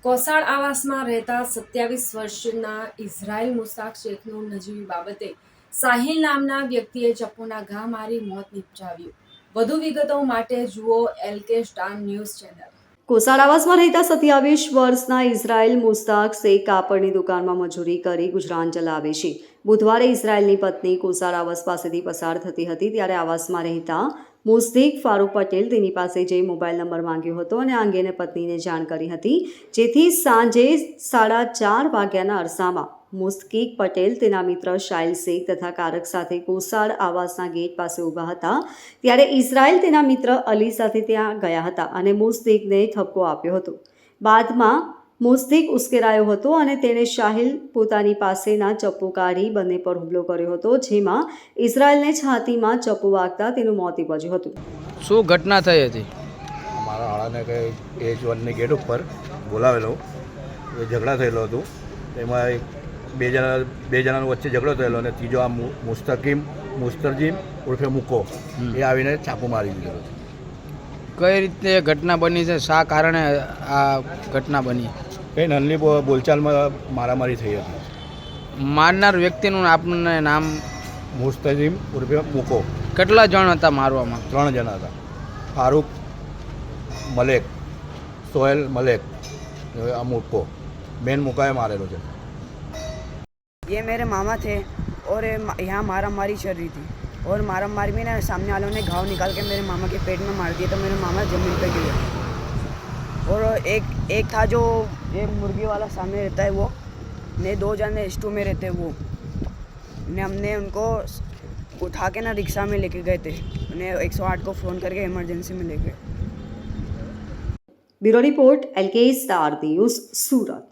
કોસાડ આવાસમાં રહેતા 27 વર્ષના ઇઝરાઇલ મુસ્તાક શેખનું નજીવી બાબતે સાહિલ નામના વ્યક્તિએ ચપ્પુના ઘા મારી મોત નિપજાવ્યું. વધુ વિગતો માટે જુઓ LK star news channel. Kosad આવાસમાં રહેતા 27 વર્ષના ઇઝરાઇલ મુસ્તાક શેખ કાપડની દુકાનમાં મજૂરી કરી ગુજરાન ચલાવે છે. બુધવારે ઇઝરાઇલની પત્ની કોસાડ આવાસ પાસેથી પસાર થતી હતી ત્યારે આવાસમાં રહેતા મુસ્તિક ફારૂક પટેલ તેની પાસે જઈ મોબાઈલ નંબર માંગ્યો હતો અને આ અંગેને પત્નીને જાણ કરી હતી, જેથી સાંજે 4:30 વાગ્યાના અરસામાં મુસ્તિક પટેલ તેના મિત્ર શાઇલ શેખ તથા કારક સાથે કોસાડ આવાસના ગેટ પાસે ઊભા હતા ત્યારે ઇઝરાઇલ તેના મિત્ર અલી સાથે ત્યાં ગયા હતા અને મુસ્તિકને ઠપકો આપ્યો હતો. બાદમાં મુસ્તિક ઉશ્કેરાયો હતો અને તેણે શાહિલ પોતાની પાસેના ચપ્પુ કાઢી બંને પર હુમલો કર્યો હતો, જેમાં ઇઝરાઇલને છાતીમાં ચપ્પુ વાગતા તેનું મોત નીપજ્યું હતું. શું ઘટના થઈ હતી? અમારા આળાને કંઈ H1ની ગેટ ઉપર બોલાવેલો, એ ઝઘડા થયેલો હતો. એમાં બે જણાનો વચ્ચે ઝઘડો થયેલો અને ત્રીજો આ મુસ્તરજીમ ઉર્ફે મુકો એ આવીને ચાકુ મારી દીધેલો છે. કઈ રીતે ઘટના બની છે? શા કારણે આ ઘટના બની? કંઈ નાની બોલચાલમાં મારામારી થઈ હતી. મારનાર વ્યક્તિનું આપને નામ? મુસ્તજીમ ઉર્ફે મુકો. કેટલા જણ હતા મારવામાં? 3 જણા હતા. फारूक मलिक, सोहेल मलिक, मुको मेन मुका मारेलो છે. ये मेरे मामा थे और यहाँ मारा मारी चल रही थी और मारा मारी में ना सामने वालों ने घाव निकाल के मेरे मामा के पेट में मार दिया तो मेरे मामा ज़मीन पे गिरे. और एक था जो एक मुर्गी वाला सामने रहता है वो ने 2 जने स्टू में रहते वो ने हमने उनको उठा के ना रिक्शा में लेके गए थे ने 108 को फ़ोन करके इमरजेंसी में ले गए. Bureau report LK star news सूरत.